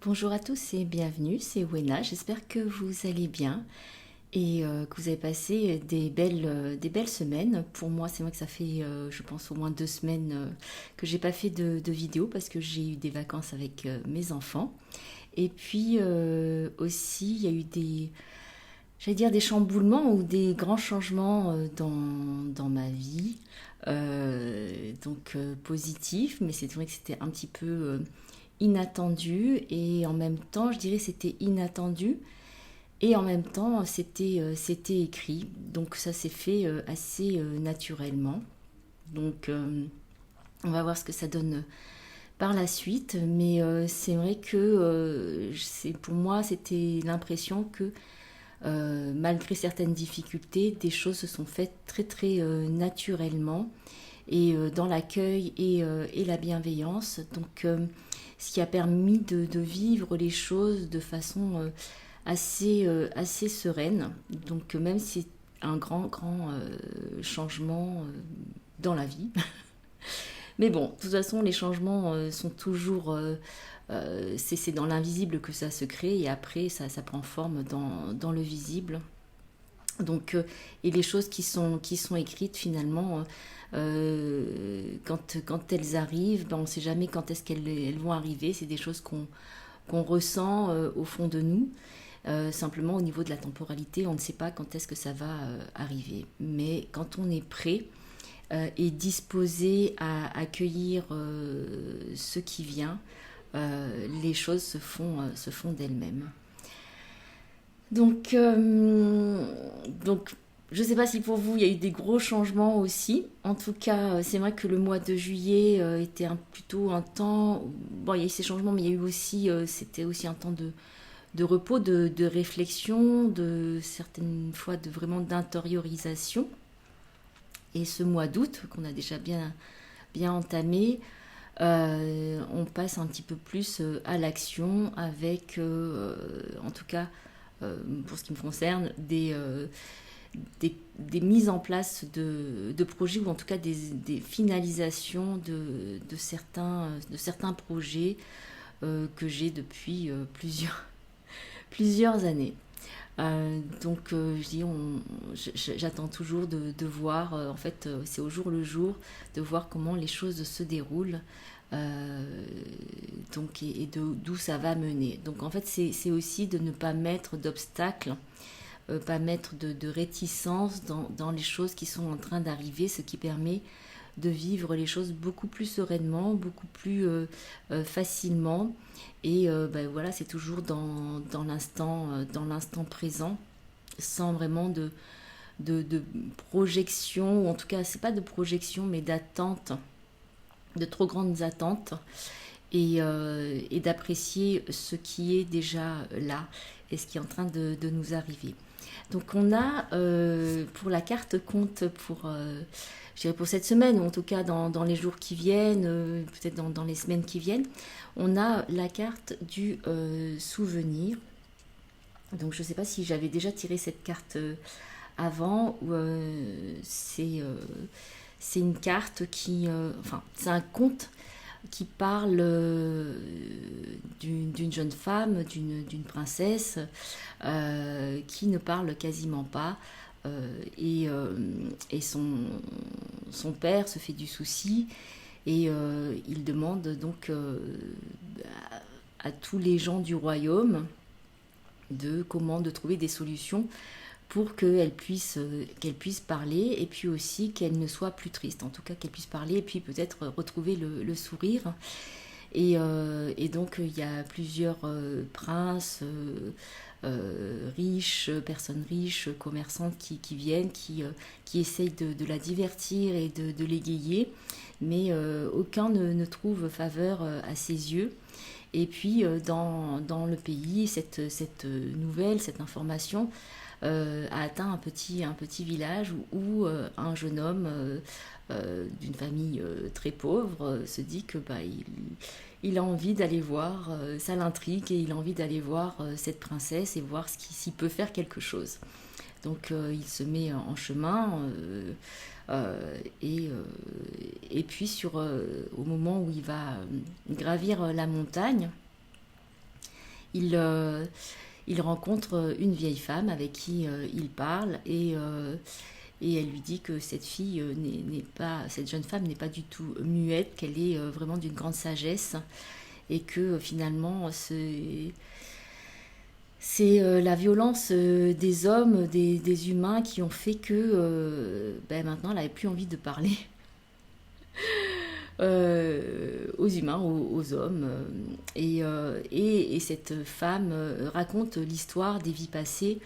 Bonjour à tous et bienvenue, c'est Wena. J'espère que vous allez bien et que vous avez passé des belles semaines. Pour moi, c'est vrai que ça fait, je pense, au moins 2 semaines que j'ai pas fait de vidéo parce que j'ai eu des vacances avec mes enfants. Et puis aussi, il y a eu j'allais dire des chamboulements ou des grands changements dans ma vie. Positifs, mais c'est vrai que c'était un petit peu inattendu et en même temps, je dirais c'était inattendu et en même temps c'était écrit. Donc ça s'est fait assez naturellement. Donc on va voir ce que ça donne par la suite, mais c'est vrai que pour moi c'était l'impression que malgré certaines difficultés, des choses se sont faites très très naturellement et dans l'accueil et la bienveillance. Donc, ce qui a permis de vivre les choses de façon assez sereine. Donc, même si c'est un grand changement dans la vie. Mais bon, de toute façon, les changements sont toujours. C'est dans l'invisible que ça se crée et après, ça prend forme dans le visible. Donc, et les choses qui sont écrites finalement, quand elles arrivent, ben, on ne sait jamais quand est-ce elles vont arriver. C'est des choses qu'on ressent au fond de nous. Simplement au niveau de la temporalité, on ne sait pas quand est-ce que ça va arriver. Mais quand on est prêt et disposé à accueillir ce qui vient, les choses se font d'elles-mêmes. Donc, donc, je ne sais pas si pour vous il y a eu des gros changements aussi. En tout cas, c'est vrai que le mois de juillet était plutôt un temps. Bon, il y a eu ces changements, mais il y a eu aussi, c'était aussi un temps de repos, de réflexion, de certaines fois de vraiment d'intériorisation. Et ce mois d'août, qu'on a déjà bien entamé, on passe un petit peu plus à l'action avec, en tout cas, pour ce qui me concerne, des mises en place de projets ou en tout cas des finalisations de certains projets que j'ai depuis plusieurs années. Je dis, j'attends toujours de voir, en fait, c'est au jour le jour, de voir comment les choses se déroulent d'où ça va mener. Donc en fait, c'est aussi de ne pas mettre d'obstacles, pas mettre de réticence dans les choses qui sont en train d'arriver, ce qui permet de vivre les choses beaucoup plus sereinement, beaucoup plus facilement. Et ben voilà, c'est toujours dans l'instant présent, sans vraiment de projection, ou en tout cas, c'est pas de projection, mais d'attente, de trop grandes attentes, et d'apprécier ce qui est déjà là et ce qui est en train de nous arriver. Donc on a pour la carte compte je dirais pour cette semaine, ou en tout cas dans les jours qui viennent, peut-être dans les semaines qui viennent, on a la carte du souvenir. Donc je ne sais pas si j'avais déjà tiré cette carte avant, ou c'est une carte enfin c'est un conte qui parle d'une jeune femme, d'une princesse, qui ne parle quasiment pas. Et son père se fait du souci et il demande donc à tous les gens du royaume de trouver des solutions pour qu'elle puisse parler et puis aussi qu'elle ne soit plus triste. En tout cas, qu'elle puisse parler et puis peut-être retrouver le sourire. Et donc, il y a plusieurs princes riches, personnes riches, commerçantes qui viennent, qui essayent de la divertir et de l'égayer, mais aucun ne trouve faveur à ses yeux. Et puis, dans le pays, cette nouvelle, cette information a atteint un petit village où un jeune homme d'une famille très pauvre se dit que il a envie d'aller voir, ça l'intrigue et il a envie d'aller voir cette princesse et voir s'il peut faire quelque chose. Donc il se met en chemin et puis au moment où il va gravir la montagne, il rencontre une vieille femme avec qui il parle et elle lui dit que cette fille n'est pas, cette jeune femme n'est pas du tout muette, qu'elle est vraiment d'une grande sagesse et que finalement c'est la violence des hommes, des humains qui ont fait que maintenant elle n'avait plus envie de parler aux humains, aux hommes. Et cette femme raconte l'histoire des vies passées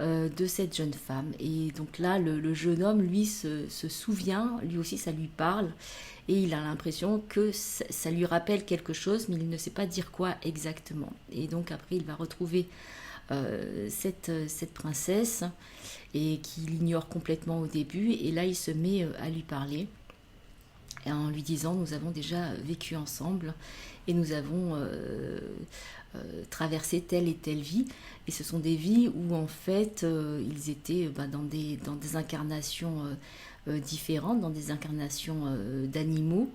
de cette jeune femme. Et donc là, le jeune homme, lui, se souvient, lui aussi, ça lui parle. Et il a l'impression que ça lui rappelle quelque chose, mais il ne sait pas dire quoi exactement. Et donc après, il va retrouver cette princesse et qu'il ignore complètement au début. Et là, il se met à lui parler en lui disant nous avons déjà vécu ensemble et nous avons traversé telle et telle vie. Et ce sont des vies où en fait ils étaient dans des incarnations différentes, dans des incarnations d'animaux.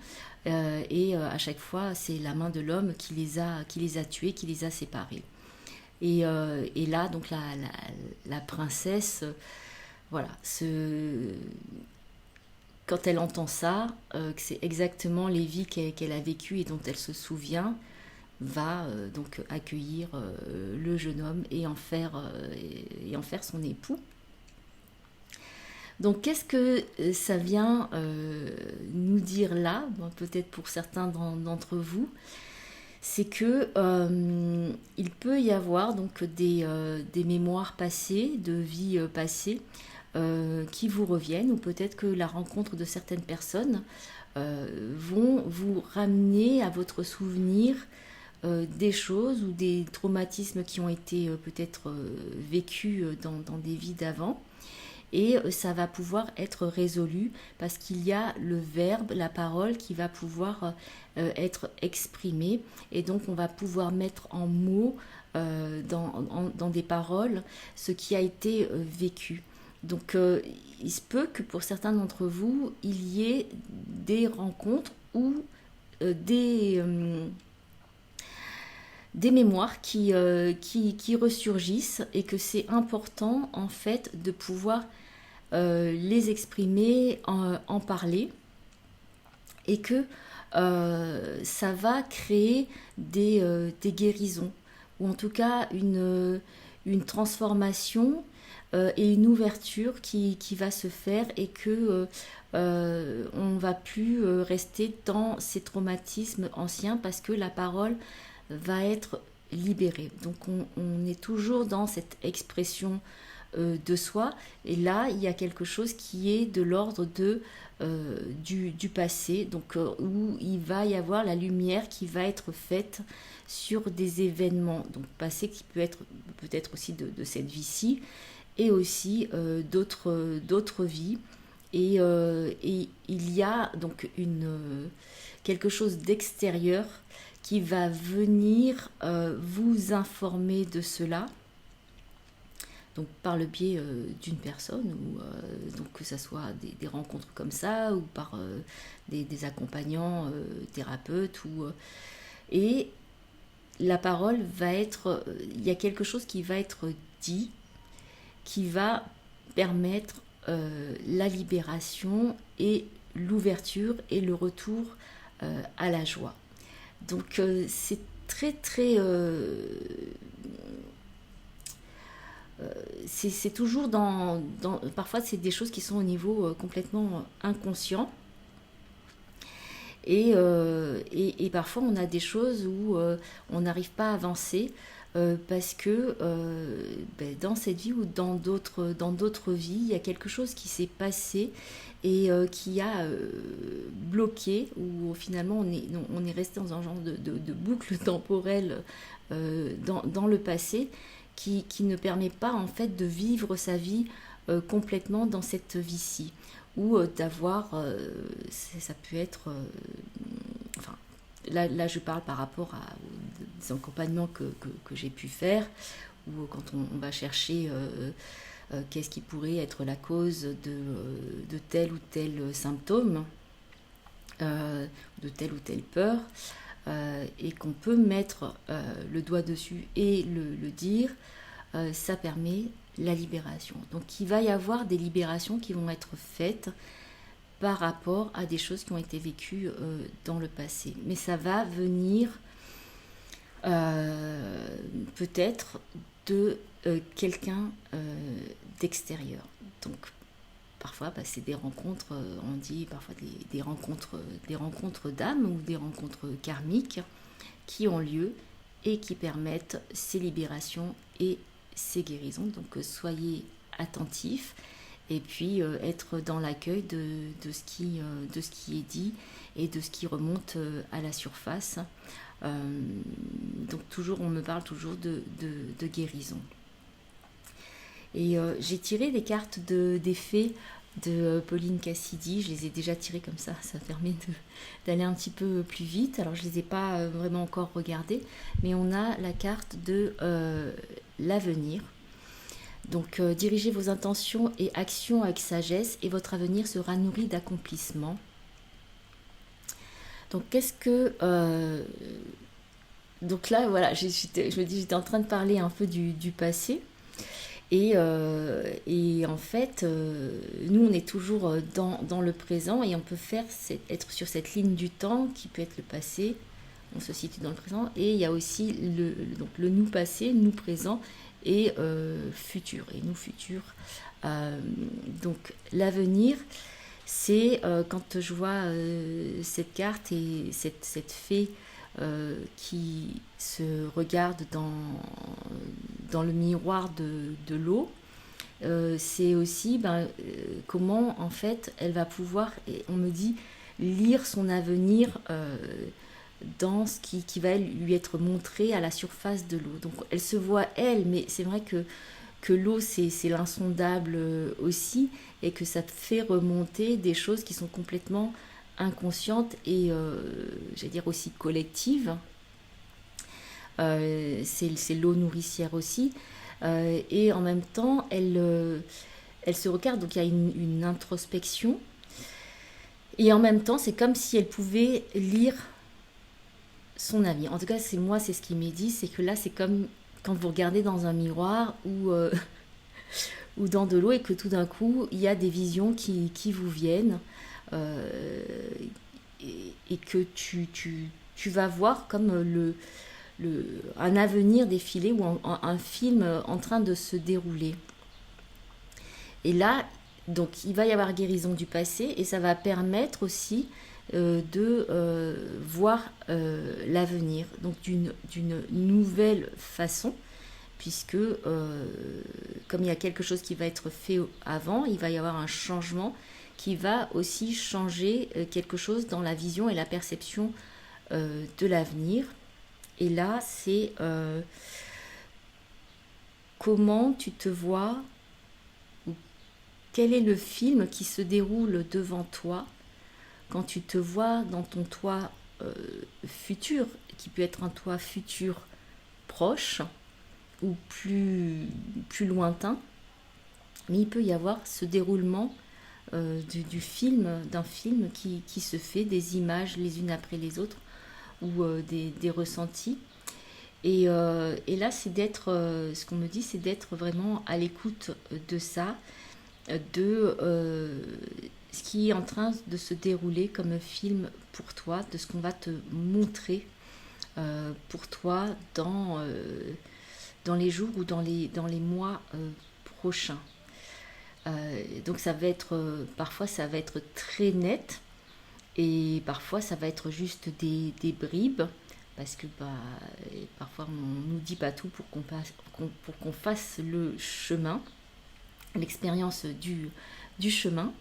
Et à chaque fois, c'est la main de l'homme qui les a tués, qui les a séparés. Et là, donc la princesse, voilà, quand elle entend ça, que c'est exactement les vies qu'elle a vécues et dont elle se souvient, va donc accueillir le jeune homme et en faire son époux. Donc qu'est-ce que ça vient nous dire là, peut-être pour certains d'entre vous, c'est que il peut y avoir donc des mémoires passées, de vies passées, qui vous reviennent, ou peut-être que la rencontre de certaines personnes vont vous ramener à votre souvenir des choses ou des traumatismes qui ont été peut-être vécus dans des vies d'avant. Et ça va pouvoir être résolu parce qu'il y a le verbe, la parole qui va pouvoir être exprimée. Et donc on va pouvoir mettre en mots dans des paroles ce qui a été vécu. Donc il se peut que pour certains d'entre vous, il y ait des rencontres ou des mémoires qui ressurgissent et que c'est important en fait de pouvoir les exprimer, en parler et que ça va créer des guérisons ou en tout cas une transformation et une ouverture qui va se faire et que on va plus rester dans ces traumatismes anciens parce que la parole va être libérée. Donc on est toujours dans cette expression de soi et là il y a quelque chose qui est de l'ordre du passé, donc où il va y avoir la lumière qui va être faite sur des événements donc passés qui peut être peut-être aussi de cette vie-ci et aussi d'autres vies et il y a donc quelque chose d'extérieur qui va venir vous informer de cela, donc par le biais d'une personne ou donc que ça soit des rencontres comme ça ou par des accompagnants thérapeutes et la parole va être il y a quelque chose qui va être dit qui va permettre la libération et l'ouverture et le retour à la joie. Donc c'est très très c'est toujours parfois c'est des choses qui sont au niveau complètement inconscient et parfois on a des choses où on n'arrive pas à avancer parce que dans cette vie ou dans d'autres vies, il y a quelque chose qui s'est passé et qui a bloqué, ou finalement on est resté dans un genre de boucle temporelle dans le passé qui ne permet pas en fait de vivre sa vie complètement dans cette vie-ci, ou d'avoir, ça peut être, enfin, là je parle par rapport aux accompagnements que j'ai pu faire, ou quand on va chercher qu'est-ce qui pourrait être la cause de tel ou tel symptôme, de telle ou telle peur. et qu'on peut mettre le doigt dessus et le dire, ça permet la libération. Donc il va y avoir des libérations qui vont être faites par rapport à des choses qui ont été vécues dans le passé. Mais ça va venir peut-être de quelqu'un d'extérieur. Donc parfois c'est des rencontres, on dit parfois des rencontres d'âmes ou des rencontres karmiques qui ont lieu et qui permettent ces libérations et ces guérisons. Donc soyez attentifs et puis être dans l'accueil de ce qui est dit et de ce qui remonte à la surface. Donc toujours, on me parle toujours de guérison. Et j'ai tiré des cartes des fées de Pauline Cassidy. Je les ai déjà tirées comme ça permet d'aller un petit peu plus vite. Alors je ne les ai pas vraiment encore regardées, mais on a la carte de l'avenir. Donc dirigez vos intentions et actions avec sagesse et votre avenir sera nourri d'accomplissements. Donc qu'est-ce que... donc là, voilà, je me dis, j'étais en train de parler un peu du passé. Et en fait, nous, on est toujours dans le présent et on peut être sur cette ligne du temps qui peut être le passé. On se situe dans le présent. Et il y a aussi donc le nous passé, nous présent et futur. Et nous futur. Donc l'avenir, c'est quand je vois cette carte et cette fée qui se regarde dans le miroir de l'eau, c'est aussi comment en fait elle va pouvoir, et on me dit, lire son avenir dans ce qui va lui être montré à la surface de l'eau. Donc elle se voit elle, mais c'est vrai que l'eau c'est l'insondable aussi, et que ça fait remonter des choses qui sont complètement inconscientes et j'allais dire aussi collectives. C'est l'eau nourricière aussi, et en même temps elle se regarde, donc il y a une introspection, et en même temps c'est comme si elle pouvait lire son avenir. En tout cas c'est ce qui m'est dit, c'est que là c'est comme quand vous regardez dans un miroir ou dans de l'eau et que tout d'un coup il y a des visions qui vous viennent, et que tu vas voir comme un avenir défiler ou un film en train de se dérouler. Et là, donc il va y avoir guérison du passé et ça va permettre aussi de voir l'avenir, donc d'une nouvelle façon, puisque comme il y a quelque chose qui va être fait avant, il va y avoir un changement qui va aussi changer quelque chose dans la vision et la perception de l'avenir. Et là, c'est comment tu te vois, ou quel est le film qui se déroule devant toi quand tu te vois dans ton toi futur, qui peut être un toi futur proche ou plus lointain, mais il peut y avoir ce déroulement d'un film qui se fait, des images les unes après les autres, ou des ressentis. Et là, c'est d'être, ce qu'on me dit, c'est d'être vraiment à l'écoute de ça, de ce qui est en train de se dérouler comme un film pour toi, de ce qu'on va te montrer pour toi dans les jours ou dans les mois prochains. Donc ça va être, parfois ça va être très net, et parfois ça va être juste des bribes, parce que parfois on nous dit pas tout pour qu'on fasse le chemin, l'expérience du chemin.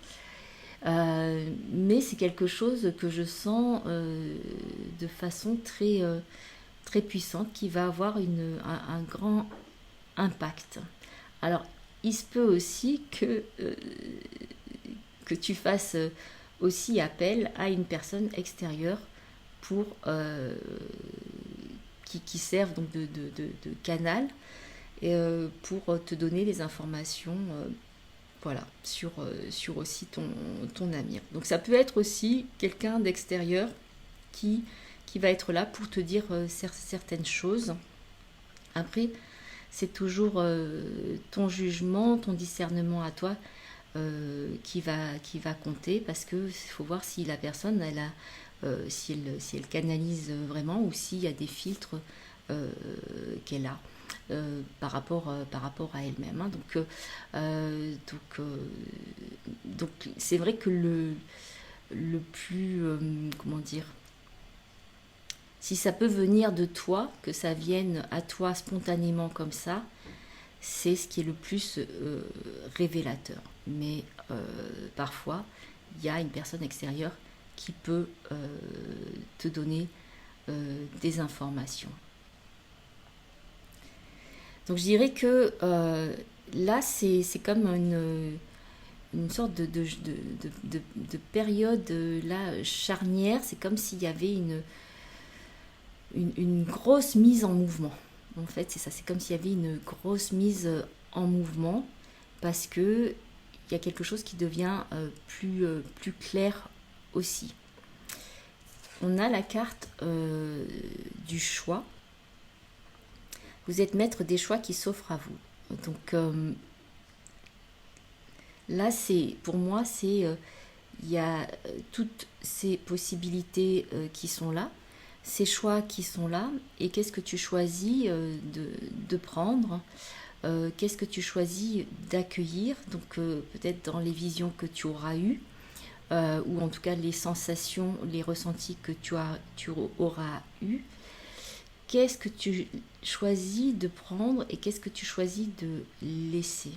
Mais c'est quelque chose que je sens de façon très, très puissante, qui va avoir un grand impact. Alors il se peut aussi que tu fasses aussi appel à une personne extérieure pour qui servent donc de canal, et pour te donner des informations voilà, sur aussi ton avenir. Donc ça peut être aussi quelqu'un d'extérieur qui qui va être là pour te dire certaines choses. Après, c'est toujours ton jugement, ton discernement à toi qui va compter, parce qu'il faut voir si la personne, si elle canalise vraiment, ou s'il y a des filtres qu'elle a par rapport à elle-même. Hein. Donc c'est vrai que le plus, comment dire, si ça peut venir de toi, que ça vienne à toi spontanément comme ça, c'est ce qui est le plus révélateur. Mais parfois, il y a une personne extérieure qui peut te donner des informations. Donc je dirais que là, c'est comme une sorte de période là, charnière. C'est comme s'il y avait une grosse mise en mouvement. En fait, c'est ça, c'est comme s'il y avait une grosse mise en mouvement, parce que il y a quelque chose qui devient plus clair aussi. On a la carte du choix. Vous êtes maître des choix qui s'offrent à vous. Donc là, pour moi, il y a toutes ces possibilités qui sont là, ces choix qui sont là, et qu'est-ce que tu choisis de prendre, qu'est-ce que tu choisis d'accueillir, donc peut-être dans les visions que tu auras eues, ou en tout cas les sensations, les ressentis que tu auras eus. Qu'est-ce que tu choisis de prendre et qu'est-ce que tu choisis de laisser?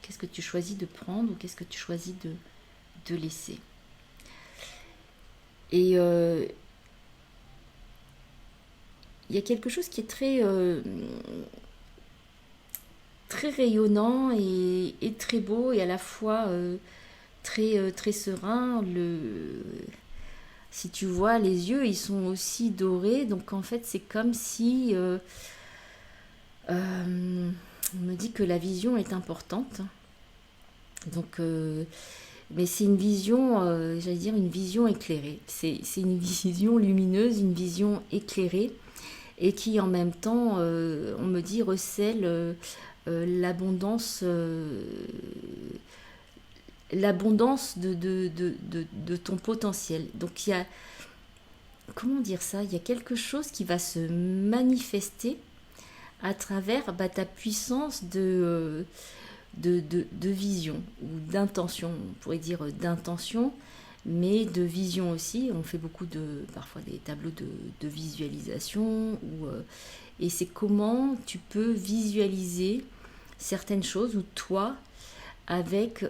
Qu'est-ce que tu choisis de prendre ou qu'est-ce que tu choisis de laisser? Et il y a quelque chose qui est très rayonnant et très beau, et à la fois très serein. Si tu vois, les yeux, ils sont aussi dorés. Donc en fait, c'est comme si on me dit que la vision est importante. Donc, mais c'est une vision, j'allais dire une vision éclairée. C'est une vision lumineuse, une vision éclairée, et qui en même temps, on me dit, recèle l'abondance de ton potentiel. Donc il y a, comment dire ça, il y a quelque chose qui va se manifester à travers ta puissance de vision, ou d'intention, on pourrait dire d'intention, mais de vision aussi. On fait beaucoup parfois des tableaux de visualisation, et c'est comment tu peux visualiser certaines choses, ou toi, avec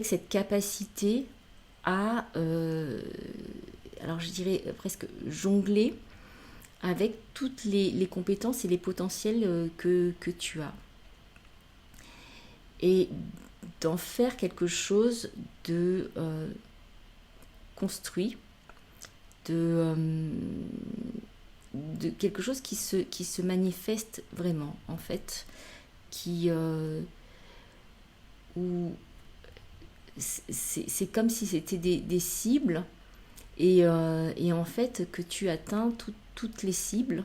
cette capacité à, alors je dirais presque jongler avec toutes les compétences et les potentiels que tu as, et d'en faire quelque chose de construit, de quelque chose qui se manifeste vraiment, en fait, où c'est comme si c'était des cibles, et en fait que tu atteins toutes les cibles,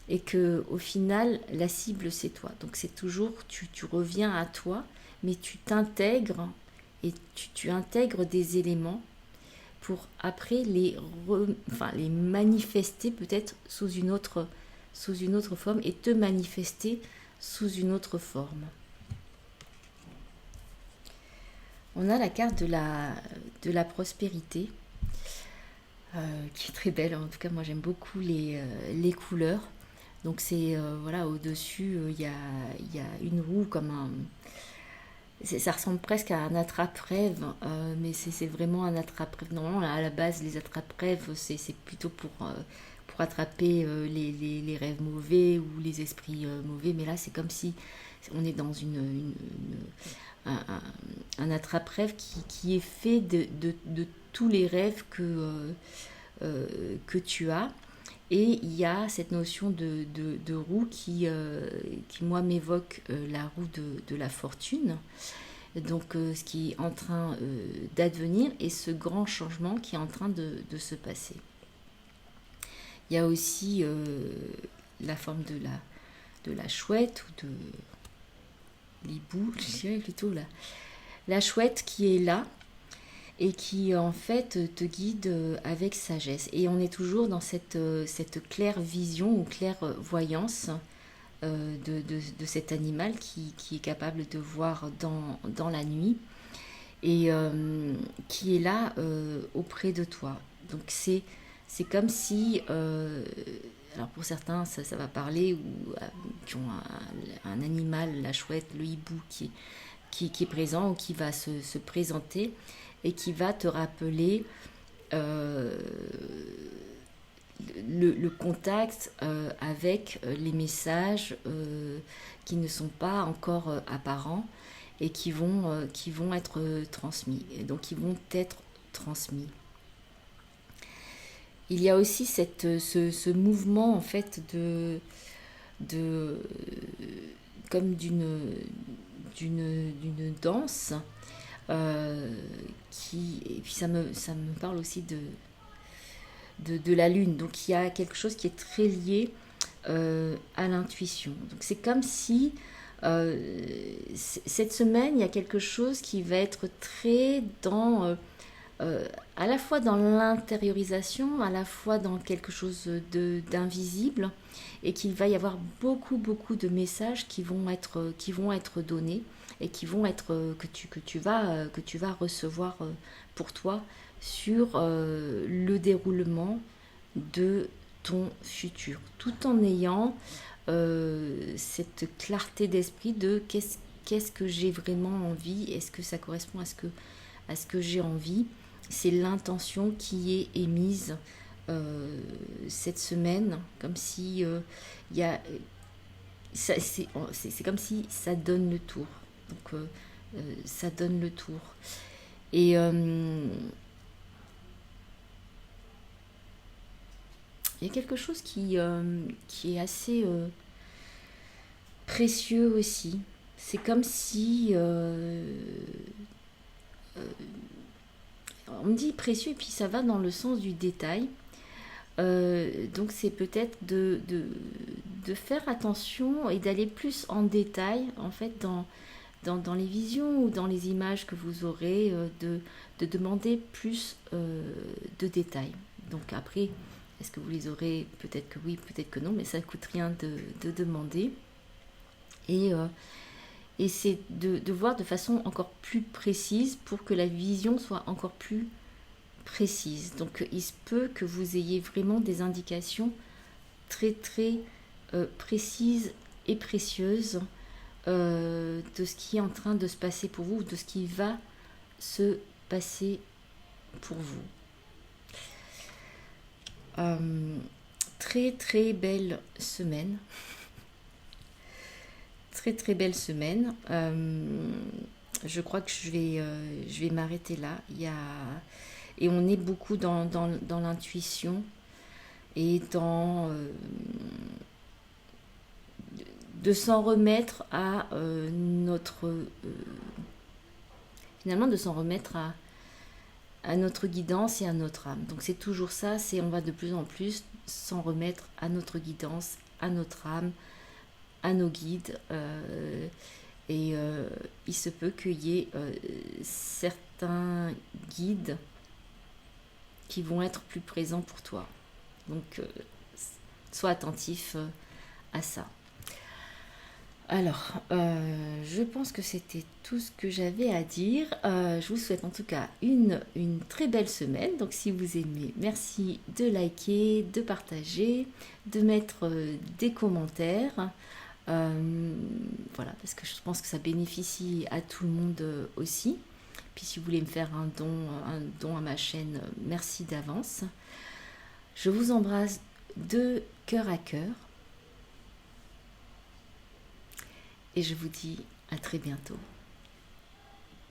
et que au final la cible c'est toi. Donc c'est toujours, tu reviens à toi, mais tu t'intègres, et tu intègres des éléments pour après les manifester peut-être sous une autre forme, et te manifester sous une autre forme. On a la carte de la prospérité, qui est très belle. En tout cas, moi j'aime beaucoup les couleurs. Donc c'est voilà, au-dessus il y a une roue, comme ça ressemble presque à un attrape-rêve, mais c'est vraiment un attrape-rêve. Normalement, à la base, les attrape-rêves, c'est plutôt pour attraper les rêves mauvais ou les esprits mauvais. Mais là, c'est comme si on est dans un attrape-rêve qui est fait de tous les rêves que tu as. Et il y a cette notion de roue qui moi, m'évoque la roue de la fortune. donc ce qui est en train d'advenir et ce grand changement qui est en train de se passer. Il y a aussi la forme de la chouette ou de l'hibou, je dirais plutôt la chouette qui est là et qui en fait te guide avec sagesse. Et on est toujours dans cette claire vision ou claire voyance de cet animal qui est capable de voir dans la nuit et qui est là auprès de toi. Donc c'est comme si, alors pour certains ça va parler, ou qui ont un animal, la chouette, le hibou qui est présent ou qui va se présenter et qui va te rappeler le contact avec les messages qui ne sont pas encore apparents et qui vont être transmis. Et donc qui vont être transmis. Il y a aussi ce mouvement en fait comme d'une danse et puis ça me parle aussi de la lune. Donc il y a quelque chose qui est très lié à l'intuition. Donc c'est comme si cette semaine il y a quelque chose qui va être très dans à la fois dans l'intériorisation, à la fois dans quelque chose d'invisible, et qu'il va y avoir beaucoup de messages qui vont être donnés et qui vont être que tu vas recevoir pour toi sur le déroulement de ton futur, tout en ayant cette clarté d'esprit de qu'est-ce que j'ai vraiment envie, est-ce que ça correspond à ce que j'ai envie. C'est l'intention qui est émise cette semaine, comme si il y a c'est comme si ça donne le tour. Donc ça donne le tour. Et il y a quelque chose qui est assez précieux aussi. C'est comme si on me dit précieux et puis ça va dans le sens du détail. Donc c'est peut-être de faire attention et d'aller plus en détail en fait dans les visions ou dans les images que vous aurez, de demander plus de détails. Donc après, est-ce que vous les aurez? Peut-être que oui, peut-être que non, mais ça ne coûte rien de demander. Et c'est de voir de façon encore plus précise pour que la vision soit encore plus précise. Donc il se peut que vous ayez vraiment des indications très précises et précieuses de ce qui est en train de se passer pour vous, de ce qui va se passer pour vous. Très belle semaine. Très belle semaine. Je crois que je vais m'arrêter là. Et on est beaucoup dans l'intuition et dans de s'en remettre à finalement de s'en remettre à notre guidance et à notre âme. Donc c'est toujours ça, on va de plus en plus s'en remettre à notre guidance, à notre âme, à nos guides, et il se peut qu'il y ait certains guides qui vont être plus présents pour toi. Donc sois attentif à ça. Alors, je pense que c'était tout ce que j'avais à dire. Je vous souhaite en tout cas une très belle semaine. Donc si vous aimez, merci de liker, de partager, de mettre des commentaires. Voilà, parce que je pense que ça bénéficie à tout le monde aussi. Puis si vous voulez me faire un don à ma chaîne, merci d'avance. Je vous embrasse de cœur à cœur. Et je vous dis à très bientôt.